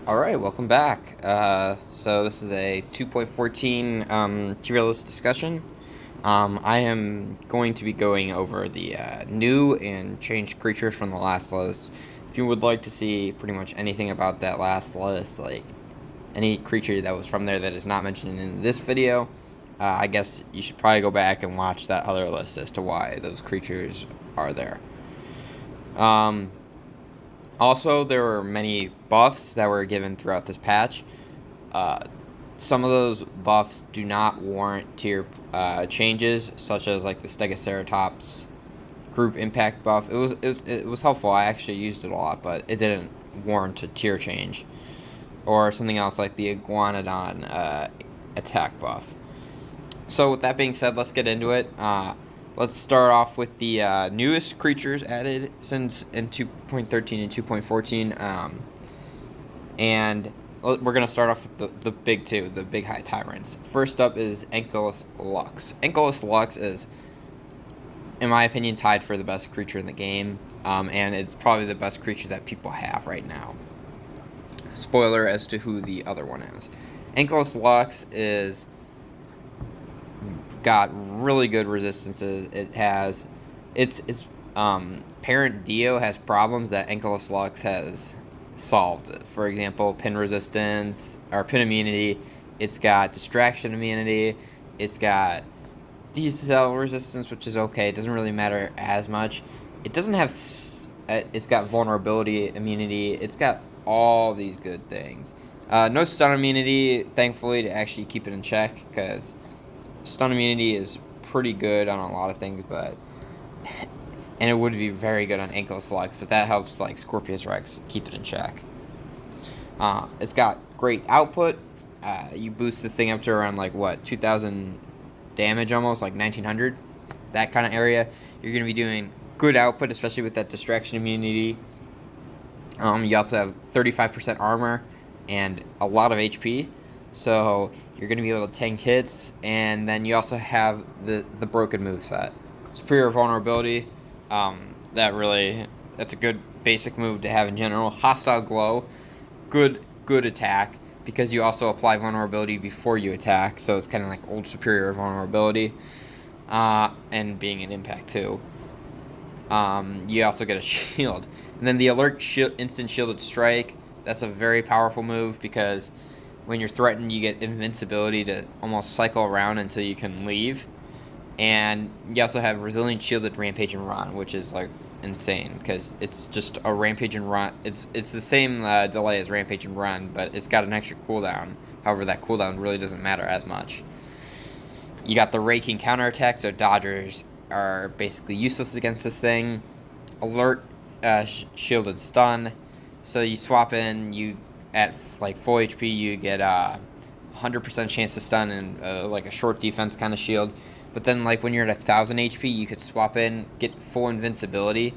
Alright, welcome back. So this is a 2.14 tier list discussion. I am going to be going over the new and changed creatures from the last list. If you would like to see pretty much anything about that last list, like any creature that was from there that is not mentioned in this video, I guess you should probably go back and watch that other list as to why those creatures are there. Also, there were many buffs that were given throughout this patch. Some of those buffs do not warrant tier changes, such as like the Stegoceratops group impact buff. It was helpful. I actually used it a lot, but it didn't warrant a tier change. Or something else like the Iguanodon attack buff. So with that being said, let's get into it. Let's start off with the newest creatures added since in 2.13 and 2.14. And we're going to start off with the big two, the big high tyrants. First up is Ankylos Lux. Ankylos Lux is, in my opinion, tied for the best creature in the game. And it's probably the best creature that people have right now. Spoiler as to who the other one is. Ankylos Lux is got really good resistances. It has its parent Dio has problems that Ankylos Lux has solved. For example, pin resistance or pin immunity. It's got distraction immunity. It's got D-cell resistance, which is okay. It doesn't really matter as much. It doesn't have. It's got vulnerability immunity. It's got all these good things. No stun immunity, thankfully, to actually keep it in check, because stun immunity is pretty good on a lot of things, and it would be very good on Ankylos Lux, but that helps like Scorpius Rex keep it in check. It's got great output. You boost this thing up to around like 2,000 damage, almost like 1,900, that kind of area. You're gonna be doing good output, especially with that distraction immunity. You also have 35% armor and a lot of HP. So you're going to be able to tank hits, and then you also have the broken moveset. Superior vulnerability, that's a good basic move to have in general. Hostile glow, good attack, because you also apply vulnerability before you attack, so it's kind of like old superior vulnerability, and being an impact too. You also get a shield. And then the alert instant shielded strike, that's a very powerful move, because when you're threatened, you get invincibility to almost cycle around until you can leave. And you also have resilient shielded rampage and run, which is like insane, because it's just a rampage and run. It's the same delay as rampage and run, but it's got an extra cooldown. However, that cooldown really doesn't matter as much. You got the raking counterattack, so dodgers are basically useless against this thing. Alert shielded stun, so you swap in, you at like full HP you get 100% chance to stun and like a short defense kind of shield. But then like when you're at 1,000 HP, you could swap in, get full invincibility,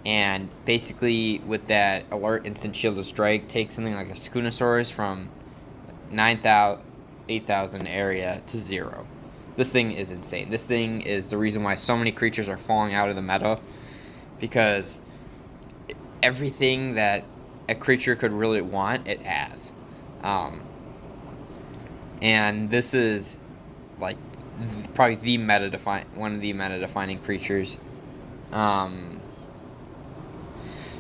and basically with that alert instant shielded strike, take something like a Skunosaurus from 9,000, 8,000 area to 0. This thing is insane. This thing is the reason why so many creatures are falling out of the meta, because everything that a creature could really want, it has. And this is like probably one of the meta defining creatures.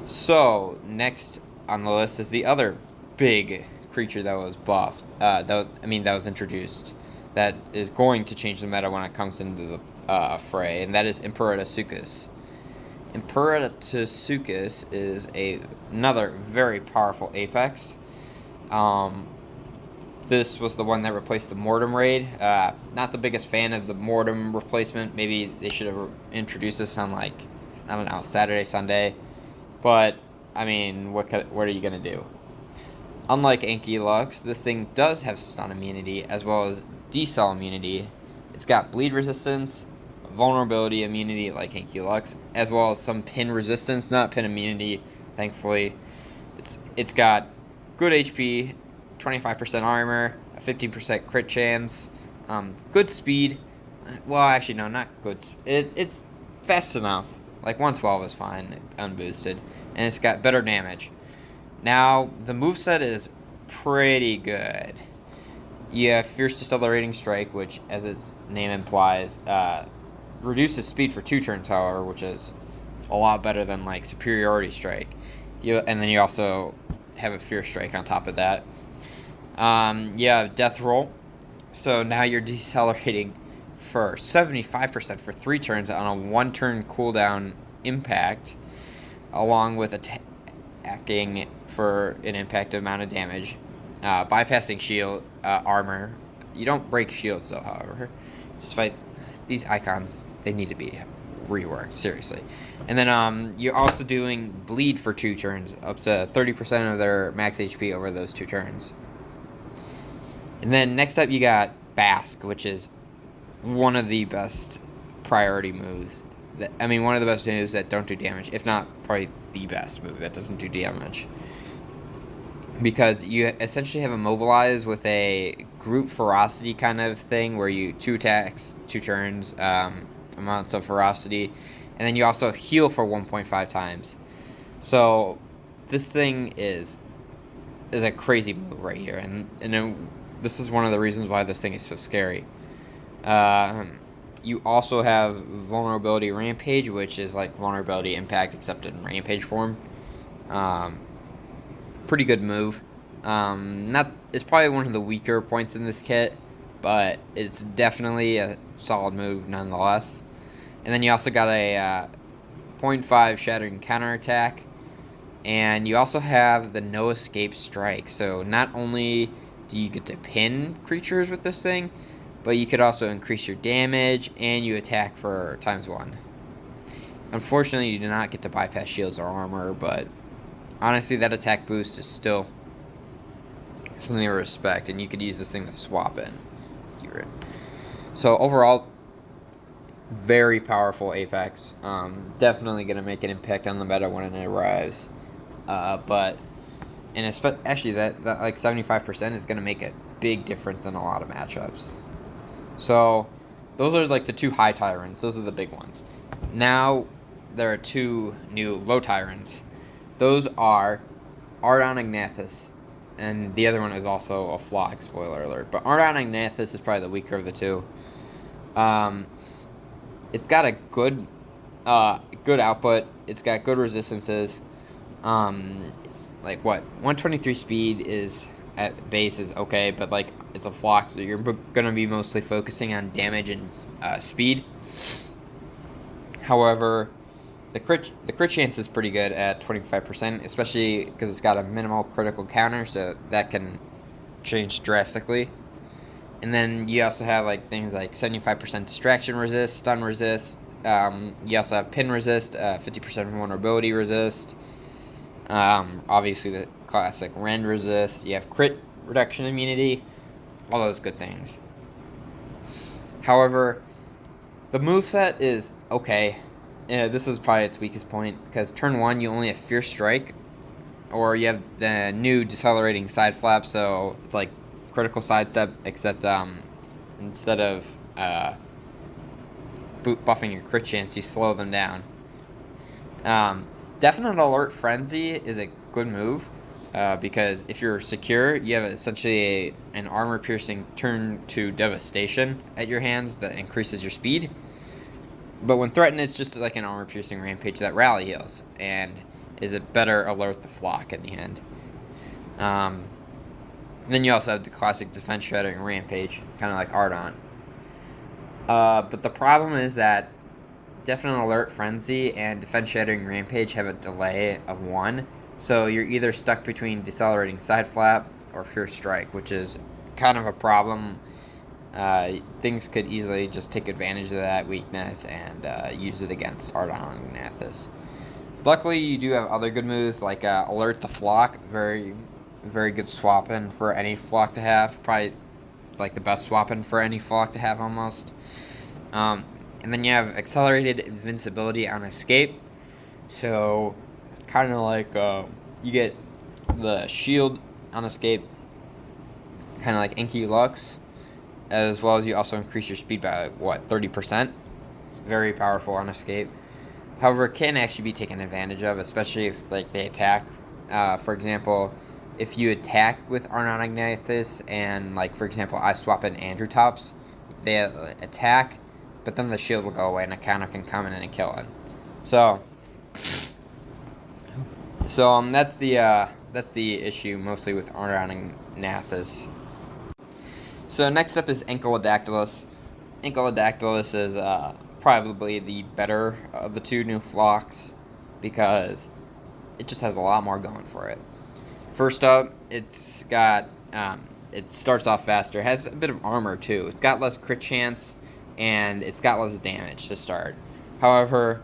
So next on the list is the other big creature that was buffed. That was introduced. That is going to change the meta when it comes into the fray, and that is Imperatosuchus. Imperatosuchus is another very powerful apex. This was the one that replaced the Mortem raid. Not the biggest fan of the Mortem replacement. Maybe they should have introduced this on Saturday, Sunday. But I mean, what are you gonna do? Unlike Ankylos, this thing does have stun immunity as well as D-cell immunity. It's got bleed resistance, vulnerability immunity like Ankylos, as well as some pin resistance, not pin immunity, thankfully. It's got good HP, 25% armor, a 15% crit chance, good speed. Well, actually, no, not good. It's fast enough. Like 112 is fine, unboosted, and it's got better damage. Now, the moveset is pretty good. You have Fierce Decelerating Strike, which, as its name implies, reduces speed for 2 turns, however, which is a lot better than, like, Superiority Strike. And then you also have a Fierce Strike on top of that. You have Death Roll. So now you're decelerating for 75% for 3 turns on a 1-turn cooldown impact, along with attacking for an impact amount of damage, bypassing shield armor. You don't break shields though, however. Despite these icons, they need to be reworked seriously. And then you're also doing bleed for 2 turns, up to 30% of their max HP over those 2 turns. And then next up you got Bask, which is one of the best priority moves. One of the best moves that don't do damage, if not probably the best move that doesn't do damage. Because you essentially have Immobilize with a group ferocity kind of thing, where you 2 attacks, 2 turns, amounts of ferocity, and then you also heal for 1.5 times. So this thing is a crazy move right here, and this is one of the reasons why this thing is so scary. You also have Vulnerability Rampage, which is like Vulnerability Impact except in Rampage form. Pretty good move. It's probably one of the weaker points in this kit, but it's definitely a solid move nonetheless. And then you also got a 0.5 Shattering Counterattack, and you also have the No Escape Strike. So not only do you get to pin creatures with this thing, but you could also increase your damage, and you attack for ×1. Unfortunately, you do not get to bypass shields or armor, but honestly, that attack boost is still something to respect, and you could use this thing to swap in. So overall, very powerful Apex. Definitely going to make an impact on the meta when it arrives. Actually, that like 75% is going to make a big difference in a lot of matchups. So those are like the 2 high Tyrants. Those are the big ones. Now there are 2 new low Tyrants. Those are Ardontognathus, and the other one is also a flock, spoiler alert. But Ardontognathus is probably the weaker of the 2. It's got a good output. It's got good resistances. 123 speed is at base is okay, but like it's a flock, so you're gonna be mostly focusing on damage and speed. However, the crit chance is pretty good at 25%, especially because it's got a minimal critical counter, so that can change drastically. And then you also have like things like 75% distraction resist, stun resist. You also have pin resist, 50% vulnerability resist. Obviously the classic rend resist. You have crit reduction immunity. All those good things. However, the moveset is okay. This is probably its weakest point, because turn 1 you only have Fierce Strike, or you have the new Decelerating Side Flap, so it's like critical sidestep, except instead of buffing your crit chance, you slow them down. Definite Alert Frenzy is a good move, because if you're secure, you have essentially an armor-piercing turn to Devastation at your hands that increases your speed. But when threatened, it's just like an armor-piercing rampage that rally heals, and is a better Alert the Flock in the end. Then you also have the classic Defense Shattering Rampage, kind of like Ardont. But the problem is that Definite Alert Frenzy and Defense Shattering Rampage have a delay of 1, so you're either stuck between Decelerating Side Flap or Fierce Strike, which is kind of a problem. Things could easily just take advantage of that weakness and use it against Ardontognathus. Luckily, you do have other good moves like Alert the Flock, very, very good swap-in for any flock to have. Probably like the best swap-in for any flock to have almost. And then you have Accelerated Invincibility on Escape. So, kind of like you get the shield on Escape, kind of like Ankylos Lux, as well as you also increase your speed by, 30%? Very powerful on Escape. However, it can actually be taken advantage of, especially if like they attack For example, if you attack with Ardontognathus and, like, for example, I swap in Androtops, they attack, but then the shield will go away and a counter can come in and kill it. So that's the issue mostly with Ardontognathus. So next up is Ankylodactylus. Ankylodactylus is probably the better of the two new flocks because it just has a lot more going for it. First up, it's got it starts off faster. It has a bit of armor too. It's got less crit chance and it's got less damage to start. However,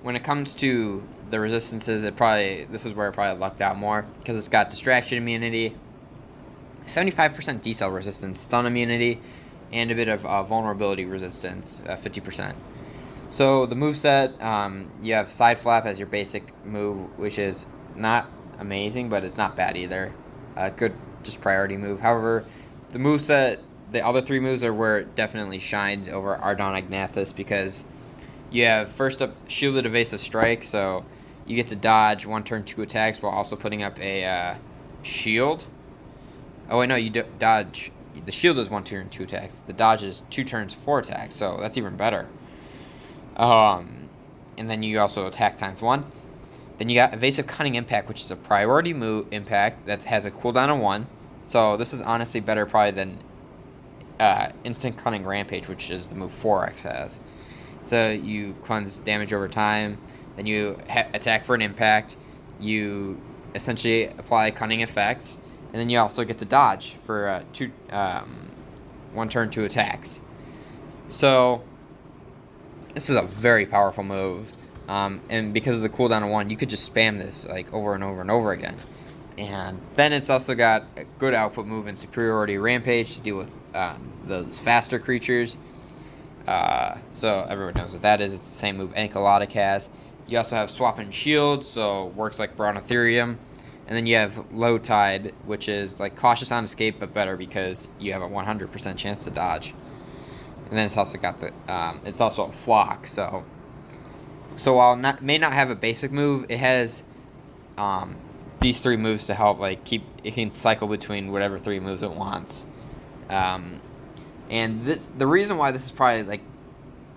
when it comes to the resistances, this is where it probably lucked out more because it's got distraction immunity, 75% D-cell resistance, stun immunity, and a bit of vulnerability resistance, 50%. So the moveset, you have side flap as your basic move, which is not amazing, but it's not bad either. Good, just priority move. However, the moveset, the other three moves are where it definitely shines over Ardontognathus because you have first up shielded evasive strike, so you get to dodge 1 turn 2 attacks while also putting up a shield. Oh wait, no, you dodge. The shield is 1 turn 2 attacks. The dodge is 2 turns 4 attacks, so that's even better. And then you also attack ×1. Then you got evasive cunning impact, which is a priority move impact that has a cooldown of 1. So this is honestly better probably than instant cunning rampage, which is the move 4X has. So you cleanse damage over time. Then you attack for an impact. You essentially apply cunning effects. And then you also get to dodge for 1 turn 2 attacks. So this is a very powerful move. And because of the cooldown of 1, you could just spam this like over and over and over again. And then it's also got a good output move in Superiority Rampage to deal with those faster creatures. So everyone knows what that is. It's the same move Ankylodactylus has. You also have Swap and Shield, so works like Brown Ethereum. And then you have Low Tide, which is like cautious on escape, but better because you have a 100% chance to dodge. And then it's also got it's also a flock. So while may not have a basic move, it has these 3 moves to help like it can cycle between whatever 3 moves it wants. And the reason why this is probably like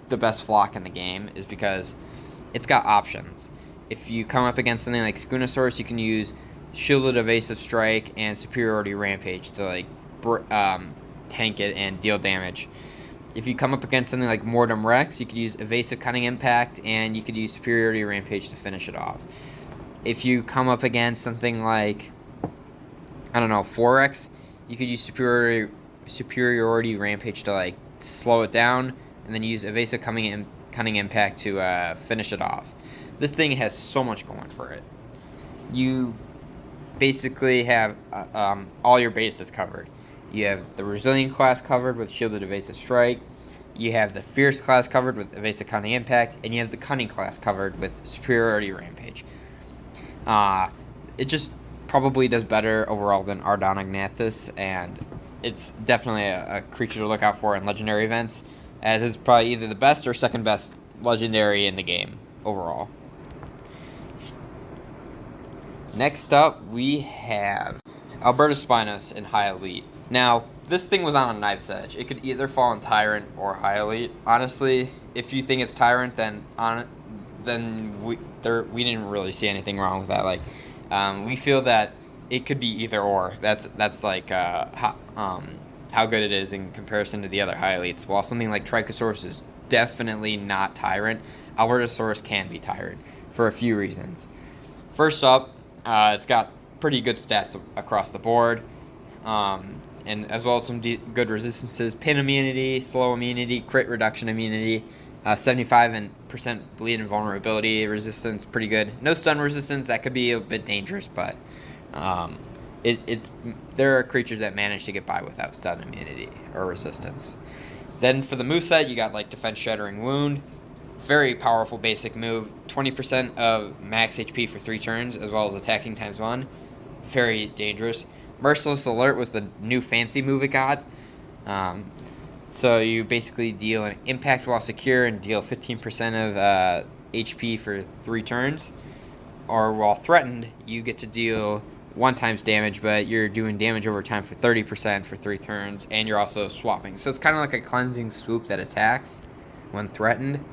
the best flock in the game is because it's got options. If you come up against something like Spinosaurus, you can use Shielded Evasive Strike and Superiority Rampage to like tank it and deal damage. If you come up against something like Mortem Rex, you could use Evasive Cunning Impact and you could use Superiority Rampage to finish it off. If you come up against something like, I don't know, 4X, you could use Superiority Rampage to like slow it down and then use Evasive Cunning Impact to finish it off. This thing has so much going for it. You basically have all your bases covered. You have the Resilient class covered with Shielded Evasive Strike. You have the Fierce class covered with Evasive Cunning Impact. And you have the Cunning class covered with Superiority Rampage. It just probably does better overall than Ardontognathus. And it's definitely a creature to look out for in Legendary events, as it's probably either the best or second best Legendary in the game overall. Next up, we have Albertospinos in High Elite. Now, this thing was on a knife's edge. It could either fall in Tyrant or High Elite. Honestly, if you think it's Tyrant, then we didn't really see anything wrong with that. Like, we feel that it could be either or. That's like how good it is in comparison to the other High Elites. While something like Trichosaurus is definitely not Tyrant, Albertosaurus can be Tyrant for a few reasons. First up, it's got pretty good stats across the board, and as well as some good resistances: pin immunity, slow immunity, crit reduction immunity, 75% bleed and vulnerability resistance, pretty good. No stun resistance, that could be a bit dangerous, but there are creatures that manage to get by without stun immunity or resistance. Then for the moveset, you got like Defense Shattering Wound. Very powerful basic move. 20% of max HP for 3 turns, as well as attacking ×1. Very dangerous. Merciless Alert was the new fancy move it got. So you basically deal an impact while secure and deal 15% of HP for 3 turns. or while threatened, you get to deal 1 times damage, but you're doing damage over time for 30% for 3 turns, and you're also swapping. So it's kind of like a cleansing swoop that attacks when threatened,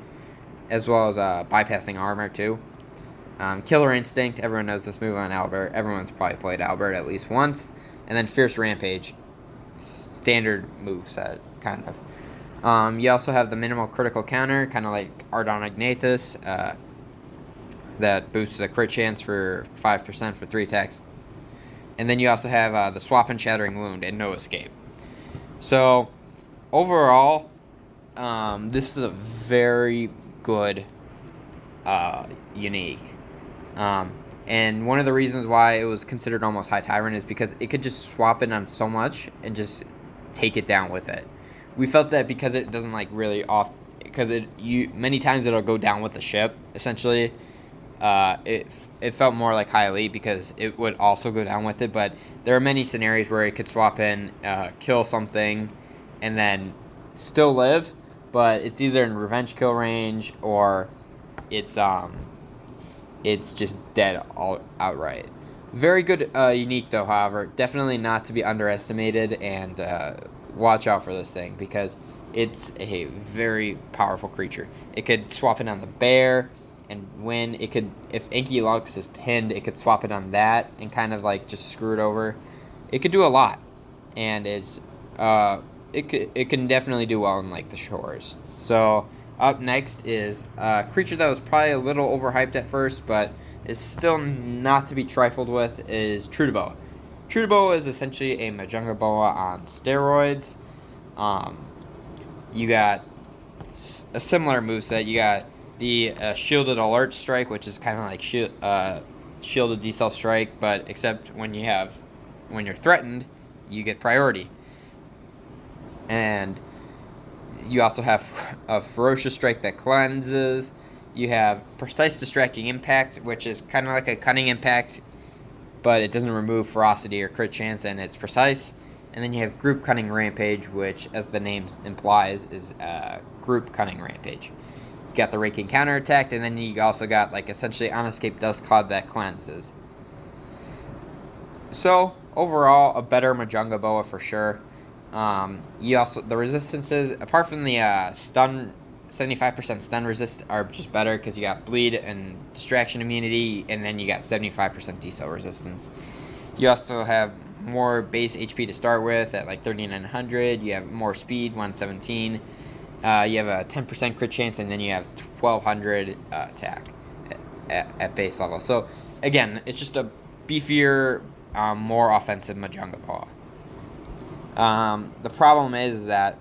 as well as bypassing armor too. Killer Instinct, everyone knows this move on Albert. Everyone's probably played Albert at least once. And then Fierce Rampage, standard move set, kind of. You also have the minimal critical counter, kind of like Ardontognathus, that boosts the crit chance for 5% for 3 attacks. And then you also have the Swap and Shattering Wound and No Escape. So, overall, this is a very good unique. And one of the reasons why it was considered almost high Tyrant is because it could just swap it on so much and just take it down with it. We felt that because it doesn't like really off, because many times it'll go down with the ship. Essentially, it felt more like high elite because it would also go down with it. But there are many scenarios where it could swap in, kill something, and then still live. But it's either in revenge kill range or it's just dead outright. Very good unique though, however. Definitely not to be underestimated, and watch out for this thing because it's a very powerful creature. It could swap it on the bear and win. It could, if Ankylos Lux is pinned, it could swap it on that and kind of like just screw it over. It could do a lot, and it can definitely do well in like the shores. So up next is a creature that was probably a little overhyped at first, but is still not to be trifled with, is Troodoboa. Troodoboa is essentially a Majungaboa on steroids. You got a similar moveset. You got the Shielded Alert Strike, which is kind of like Shielded Decel Strike, but except when you're threatened, you get priority. And you also have a Ferocious Strike that cleanses. You have Precise Distracting Impact, which is kind of like a Cunning Impact, but it doesn't remove ferocity or crit chance, and it's precise. And then you have Group Cunning Rampage, which, as the name implies, is Group Cunning Rampage. You got the Raking Counterattack, and then you also got like essentially On Escape Dust Cloud that cleanses. So overall, a better Majungaboa for sure. You also, the resistances, apart from the stun, 75% stun resist are just better because you got bleed and distraction immunity, and then you got 75% decel resistance. You also have more base HP to start with at like 3900. You have more speed, 117. You have a 10% crit chance, and then you have 1200 attack at base level. So again, it's just a beefier, more offensive Majungaboa. The problem is that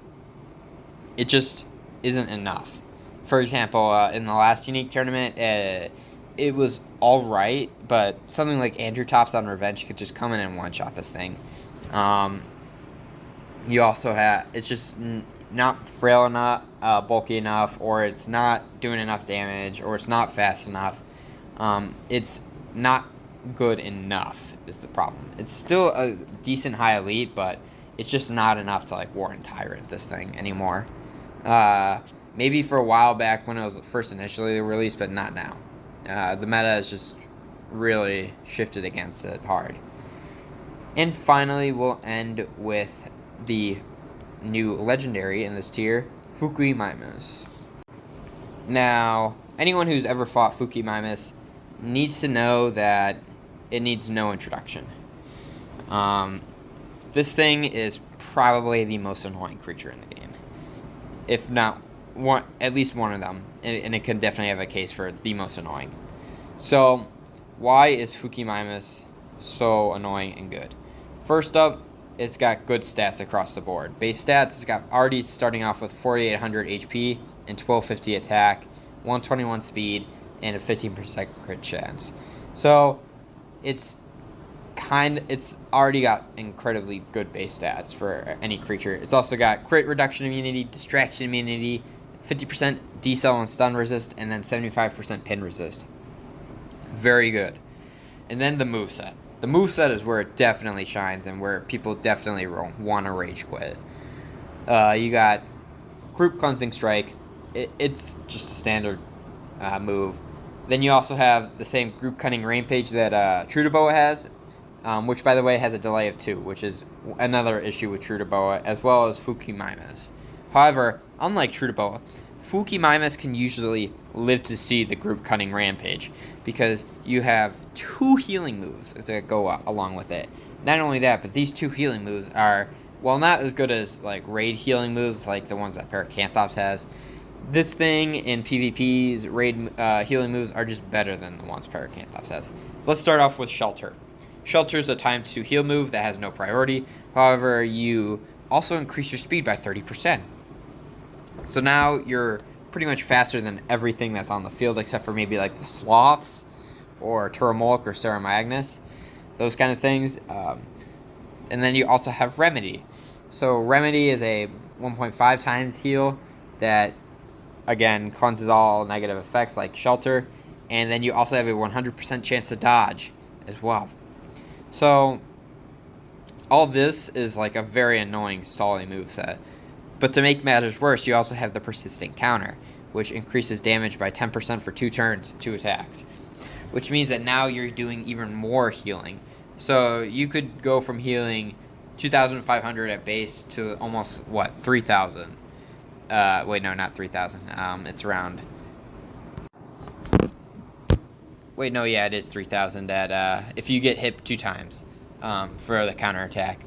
it just isn't enough. For example, in the last unique tournament, it was alright, but something like Andrew Tops on Revenge could just come in and one-shot this thing. You also have, it's just not frail enough, bulky enough, or it's not doing enough damage, or it's not fast enough. It's not good enough is the problem. It's still a decent high elite, but it's just not enough to like warrant Tyrant this thing anymore. Maybe for a while back when it was first initially released, but not now. The meta has just really shifted against it hard. And finally, we'll end with the new legendary in this tier, Fukuimimus. Now, anyone who's ever fought Fukuimimus needs to know that it needs no introduction. This thing is probably the most annoying creature in the game, if not one, at least one of them, and it can definitely have a case for the most annoying. So, why is Fukuimimus so annoying and good? First up, it's got good stats across the board. Base stats, it's got already starting off with 4,800 HP and 1250 attack, 121 speed, and a 15% crit chance. So, it's already got incredibly good base stats for any creature. It's also got crit reduction immunity, distraction immunity, 50% decel and stun resist, and then 75% pin resist. Very good. And then the moveset. The moveset is where it definitely shines and where people definitely want to rage quit. You got Group Cleansing Strike. It's just a standard move. Then you also have the same group cunning rampage that Troodoboa has, which by the way has a delay of 2, which is another issue with Troodoboa, as well as Fukuimimus. However, unlike Troodoboa, Fukuimimus can usually live to see the group cunning rampage because you have 2 healing moves that go along with it. Not only that, but these 2 healing moves are, well, not as good as like raid healing moves like the ones that Paracanthos has. This thing in PvP's raid healing moves are just better than the ones Paracanthos has. Let's start off with Shelter. Shelter is a times 2 heal move that has no priority. However, you also increase your speed by 30%. So now you're pretty much faster than everything that's on the field except for maybe like the Sloths or Turamulk or Ceramagnus, those kind of things. And then you also have Remedy. So Remedy is a 1.5 times heal that, again, cleanses all negative effects like Shelter. And then you also have a 100% chance to dodge as well. So all this is like a very annoying stalling moveset. But to make matters worse, you also have the Persistent Counter, which increases damage by 10% for 2 turns, 2 attacks. Which means that now you're doing even more healing. So you could go from healing 2,500 at base to almost, 3,000. Wait, no, not 3,000. It's around... Wait, no, yeah, it is 3,000 if you get hit 2 times for the counterattack.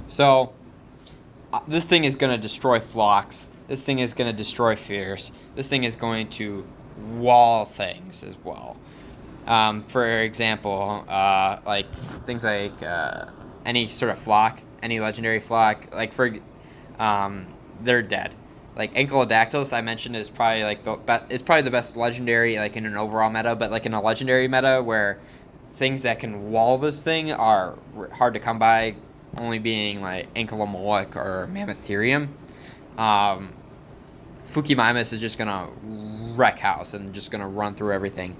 So... this thing is going to destroy flocks. This thing is going to destroy fears. This thing is going to wall things as well. For example, like things like any sort of flock, any legendary flock, like they're dead. Like Ankylodactylus, I mentioned, is probably like the best legendary like in an overall meta, but like in a legendary meta where things that can wall this thing are hard to come by, only being like Ankylomoloch or Mammotherium. Fukuimimus is just gonna wreck house and just gonna run through everything.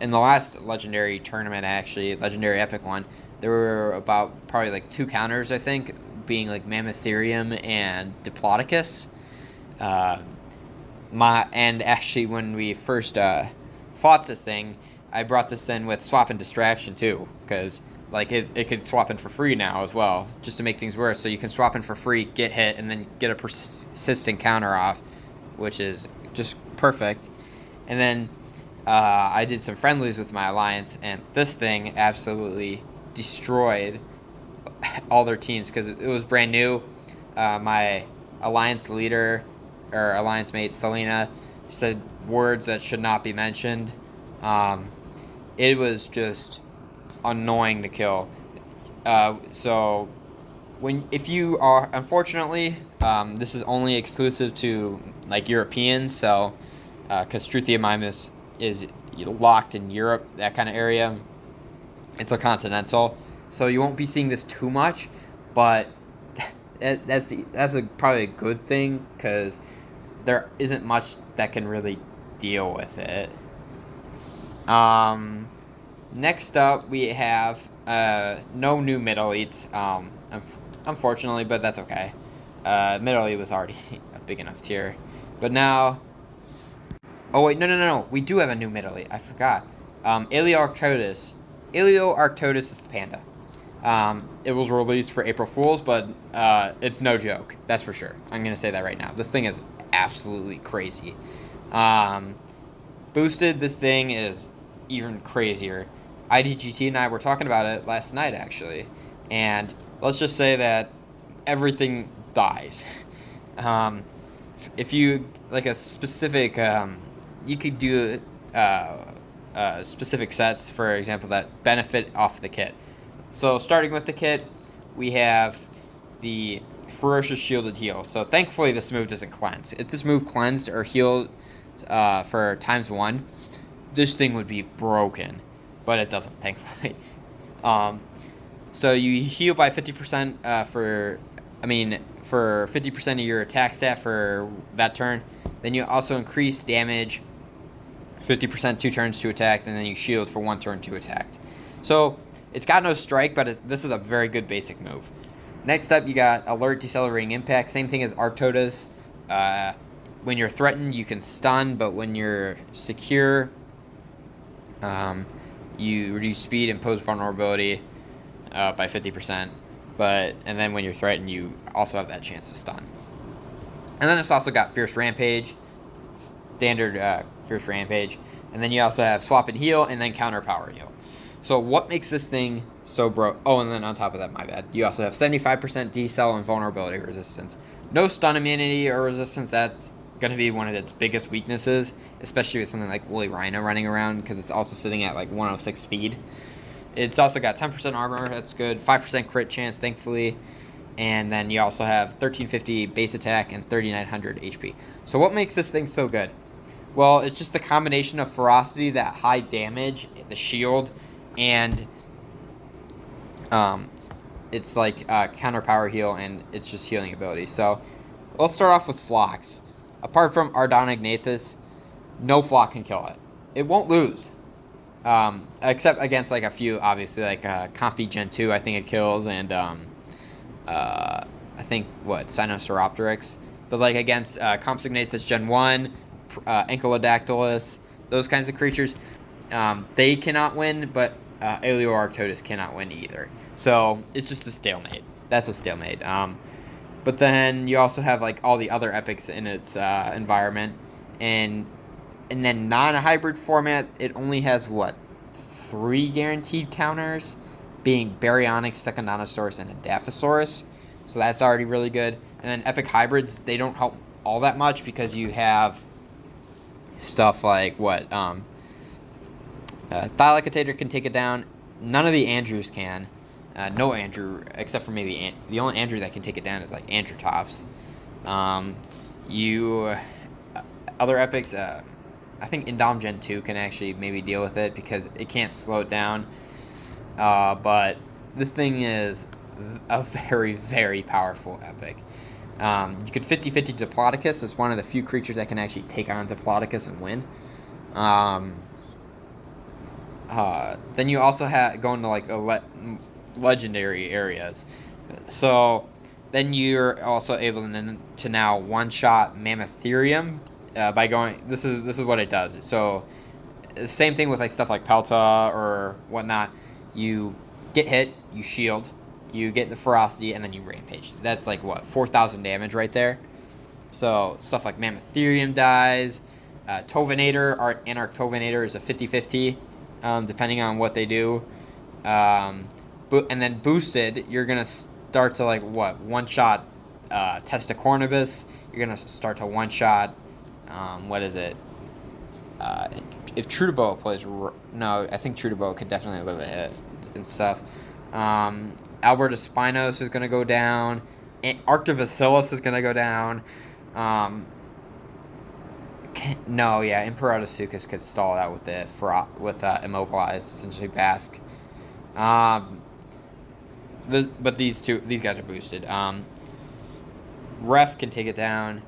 In the last legendary tournament, actually, legendary epic one, there were about probably like 2 counters, I think, being like Mammotherium and Diplodocus. And actually, when we first fought this thing, I brought this in with Swap and Distraction too, because like it could swap in for free now as well, just to make things worse. So you can swap in for free, get hit, and then get a persistent counter off, which is just perfect. And then I did some friendlies with my alliance, and this thing absolutely destroyed all their teams because it was brand new. My alliance leader, or alliance mate, Selena, said words that should not be mentioned. It was just annoying to kill. So if you are, unfortunately, this is only exclusive to like Europeans, so because Troodoboa is locked in Europe, that kind of area. It's a continental, so you won't be seeing this too much, but that's probably a good thing because there isn't much that can really deal with it. Next up, we have no new middle elites, unfortunately, but that's okay. Middle elite was already a big enough tier, but now... Oh wait, no, we do have a new middle elite, I forgot. Ailurarctos. Ailurarctos is the panda. It was released for April Fools, but it's no joke, that's for sure. I'm going to say that right now. This thing is absolutely crazy. Boosted, this thing is even crazier. IDGT and I were talking about it last night, actually, and let's just say that everything dies. If you, like a specific, you could do specific sets, for example, that benefit off the kit. So starting with the kit, we have the Ferocious Shielded Heal. So thankfully this move doesn't cleanse. If this move cleansed or healed for ×1, this thing would be broken. But it doesn't, thankfully. So you heal by 50% for 50% of your attack stat for that turn. Then you also increase damage 50% 2 turns to attack, and then you shield for 1 turn to attack. So it's got no strike, but this is a very good basic move. Next up, you got Alert Decelerating Impact. Same thing as Arctotus. When you're threatened, you can stun, but when you're secure, You reduce speed and pose vulnerability by 50%. And then when you're threatened, you also have that chance to stun. And then it's also got Fierce Rampage, standard Fierce Rampage. And then you also have Swap and Heal, and then Counter Power Heal. So what makes this thing so broke? Oh, and then on top of that, my bad, you also have 75% decel and vulnerability resistance. No stun immunity or resistance. That's going to be one of its biggest weaknesses, especially with something like Woolly Rhino running around, because it's also sitting at like 106 speed. It's also got 10% armor. That's good. 5% crit chance, thankfully. And then you also have 1350 base attack and 3900 HP. So what makes this thing so good? Well, it's just the combination of ferocity, that high damage, the shield, and it's like counter power heal, and it's just healing ability. So let's start off with Phlox. Apart from Ardontognathus, no Phlox can kill it. It won't lose. Except against like a few, obviously, like Compy Gen 2, I think it kills, and I think, Sinosauropteryx. But like against Compsognathus Gen 1, Ankylodactylus, those kinds of creatures, they cannot win, but Ailurarctos cannot win either. So it's just a stalemate. That's a stalemate. But then you also have like all the other epics in its environment, and then non-hybrid format, it only has 3 guaranteed counters, being Baryonyx, Secundanosaurus, and Adaphosaurus. So that's already really good. And then epic hybrids, they don't help all that much because you have stuff like Thylacotator can take it down. None of the Andrews can. No Andrew, except for maybe the only Andrew that can take it down is like Androtops. Other epics, I think Indom Gen 2 can actually maybe deal with it because it can't slow it down. But this thing is a very, very powerful epic. You could 50-50 Diplodocus. It's one of the few creatures that can actually take on Diplodocus and win. Then you also go into like legendary areas. So then you're also able to now one-shot Mammotherium by going. This is what it does. So same thing with like stuff like Pelta or whatnot. You get hit, you shield, you get the ferocity, and then you rampage. That's like 4,000 damage right there. So stuff like Mammotherium dies. Tovinator, Anarch Tovinator is a 50-50, depending on what they do. And then boosted, you're gonna start to one-shot Testacornibus. You're gonna start to one-shot. If Troodoboa plays, no, I think Troodoboa could definitely live a hit and stuff. Albertospinos is gonna go down. Arctovacillus is gonna go down. Imperatosuchus could stall it out with immobilized, essentially Basque. But these guys are boosted. Ref can take it down.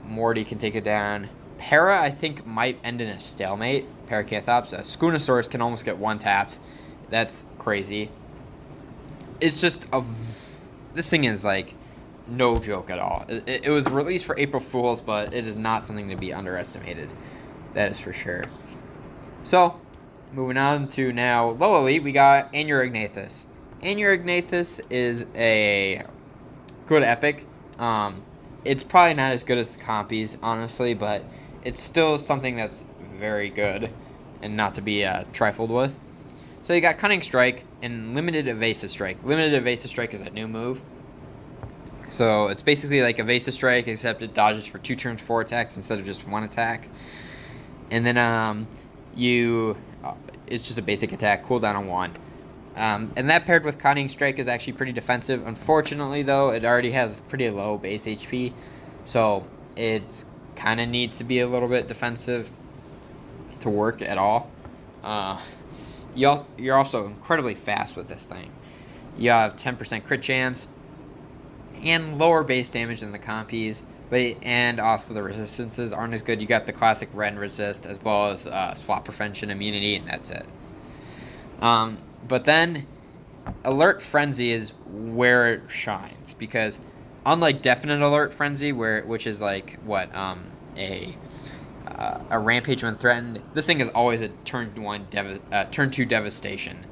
Morty can take it down. Para, I think, might end in a stalemate. Paracanthops. Schoonosaurus can almost get one tapped. That's crazy. It's just this thing is like no joke at all. It was released for April Fools, but it is not something to be underestimated. That is for sure. So, moving on to now low elite, we got Anurognathus. Anurognathus is a good epic. It's probably not as good as the compies, honestly, but it's still something that's very good and not to be trifled with. So you got Cunning Strike and Limited Evasive Strike. Limited Evasive Strike is a new move. So it's basically like Evasive Strike, except it dodges for 2 turns, 4 attacks instead of just 1 attack. And then it's just a basic attack, cooldown on 1. And that paired with Cunning Strike is actually pretty defensive. Unfortunately, though, it already has pretty low base HP, so it kind of needs to be a little bit defensive to work at all. You're also incredibly fast with this thing. You have 10% crit chance and lower base damage than the compies, and also the resistances aren't as good. You got the classic Ren resist as well as swap prevention immunity, and that's it. But then Alert Frenzy is where it shines, because unlike Definite Alert Frenzy, which is like a rampage when threatened. This thing is always a turn 2 devastation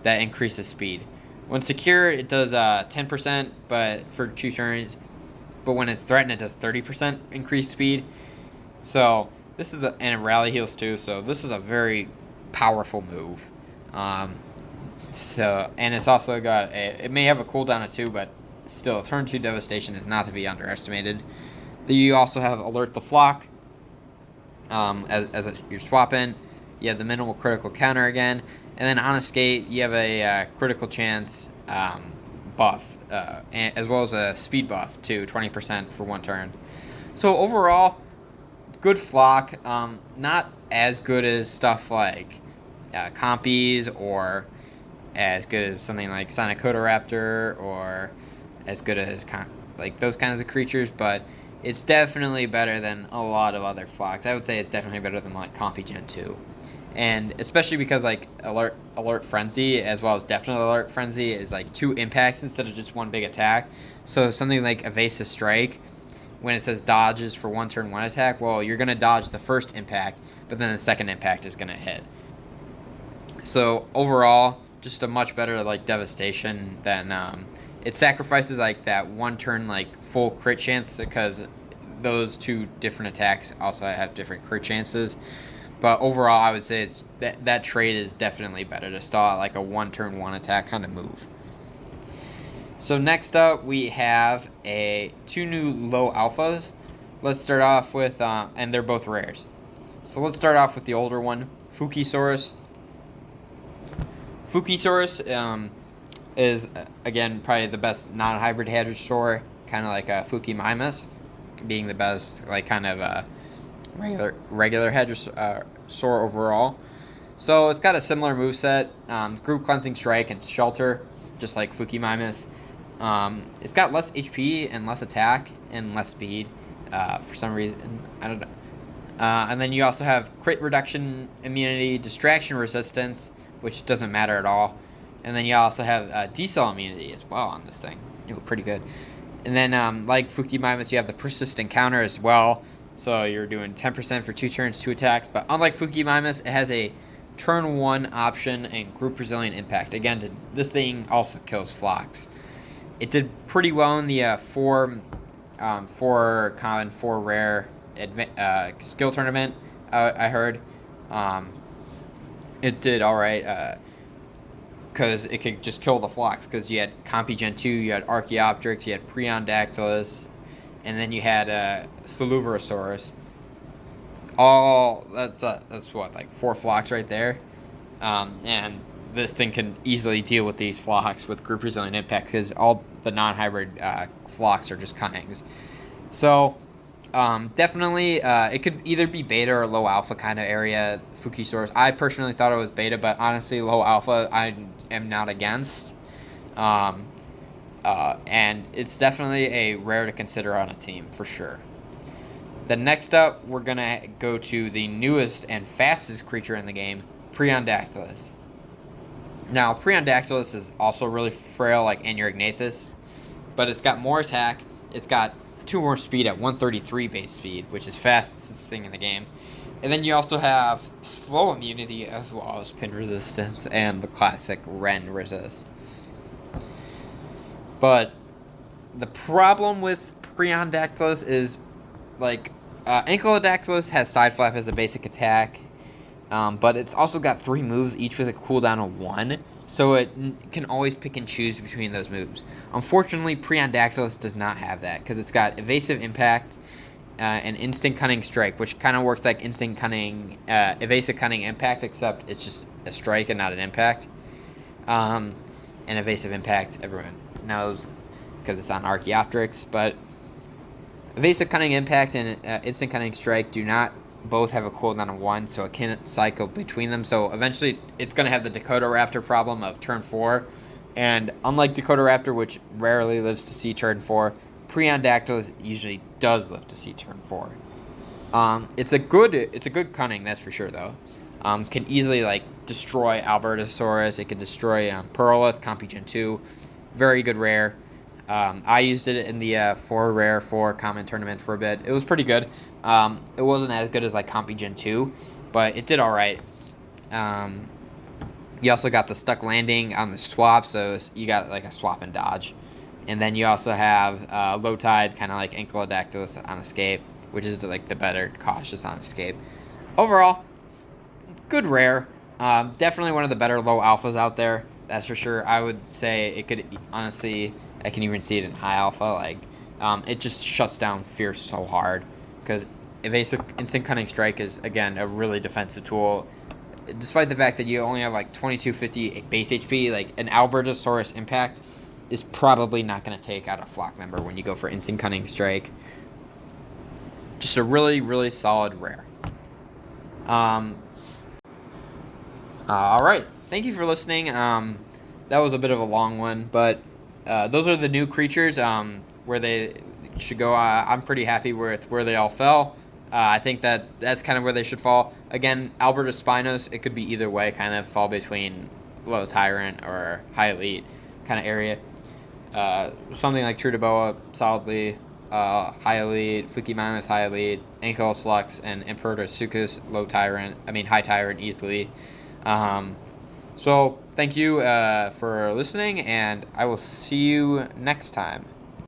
that increases speed. When secure, it does 10%, but for 2 turns. But when it's threatened, it does 30% increased speed. So this is and it rally heals too. So this is a very powerful move. And it's also got it may have a cooldown of 2, but still, turn 2 devastation is not to be underestimated. You also have alert the flock. You're swapping, you have the minimal critical counter again, and then on escape you have a critical chance buff, as well as a speed buff to 20% for 1 turn. So overall, good flock. Not as good as stuff like Compies, or as good as something like Sonicotoraptor, or as good as like those kinds of creatures, but it's definitely better than a lot of other flocks. I would say it's definitely better than like Compy Gen 2. And especially because like Alert Frenzy as well as Definite Alert Frenzy is like 2 impacts instead of just 1 big attack. So something like Evasive Strike, when it says dodges for 1 turn 1 attack, well, you're going to dodge the first impact, but then the second impact is going to hit. So overall, just a much better like devastation than it sacrifices like that 1 turn like full crit chance, because those 2 different attacks also have different crit chances. But overall, I would say that trade is definitely better to stall like a 1 turn 1 attack kind of move. So next up, we have 2 new low alphas. Let's start off with, and they're both rares. So let's start off with the older one, Fukuisaurus. Fukuisaurus is, again, probably the best non-hybrid hadrosaur, kind of like a Fukuimimus, being the best, like, kind of regular hadrosaur overall. So it's got a similar moveset, Group Cleansing Strike and Shelter, just like Fukuimimus. It's got less HP and less attack and less speed, for some reason. I don't know. And then you also have Crit Reduction Immunity, Distraction Resistance, which doesn't matter at all. And then you also have Decel Immunity as well on this thing. You look pretty good. And then, like Fukuimimus, you have the Persistent Counter as well. So you're doing 10% for 2 turns, 2 attacks. But unlike Fukuimimus, it has a turn 1 option and Group Resilient Impact. Again, this thing also kills flocks. It did pretty well in the 4 common, 4 rare skill tournament, I heard. It did alright, because it could just kill the flocks, because you had Compy Gen 2, you had Archaeopteryx, you had Preondactylus, and then you had Saluvorosaurus. That's what, like 4 flocks right there. And this thing can easily deal with these flocks with Group Resilient Impact, because all the non-hybrid flocks are just cunnings. So definitely it could either be beta or low alpha kind of area, Fukuisaurus. I personally thought it was beta, but honestly low alpha I am not against. And it's definitely a rare to consider on a team for sure. Then next up, we're going to go to the newest and fastest creature in the game, Preondactylus. Now, Preondactylus is also really frail like Anurognathus, but it's got more attack, it's got 2 more speed at 133 base speed, which is fastest thing in the game. And then you also have slow immunity as well as pin resistance and the classic Ren resist. But the problem with Preondactylus is, like, Ankylodactylus has side flap as a basic attack, but it's also got 3 moves, each with a cooldown of 1, so it can always pick and choose between those moves. Unfortunately, Preondactylus does not have that, because it's got Evasive Impact and Instant Cunning Strike, which kind of works like Instant Cunning, Evasive Cunning Impact, except it's just a strike and not an impact. And Evasive Impact, everyone knows, because it's on Archaeopteryx, but Evasive Cunning Impact and Instant Cunning Strike do not both have a cooldown of 1, so it can't cycle between them. So eventually it's going to have the Dakota Raptor problem of turn 4. And unlike Dakota Raptor, which rarely lives to see turn 4, Preondactylus usually does live to see turn 4. It's a good cunning, that's for sure, though. Can easily like destroy Albertosaurus. It can destroy Perlith, Compy Gen 2. Very good rare. I used it in the 4 rare 4 common tournament for a bit. It was pretty good. It wasn't as good as like Compy Gen 2, but it did all right. You also got the stuck landing on the swap, so you got like a swap and dodge. And then you also have low tide, kind of like Ankylodactylus on escape, which is like the better cautious on escape. Overall, good rare. Definitely one of the better low alphas out there. That's for sure. I would say it could honestly, I can even see it in high alpha. Like, it just shuts down fear so hard because evasive instant cunning strike is again a really defensive tool. Despite the fact that you only have like 2250 base HP, like an Albertosaurus impact is probably not going to take out a flock member when you go for instant cunning strike. Just a really, really solid rare. All right. Thank you for listening. That was a bit of a long one, but those are the new creatures where they should go. I'm pretty happy with where they all fell. I think that's kind of where they should fall. Again, Albertospinos, it could be either way, kind of fall between low Tyrant or high elite kind of area. Something like Troodoboa, solidly high elite, Fukuimimus high elite, Ankylos Lux, and Imperatosuchus high Tyrant easily. So thank you for listening, and I will see you next time.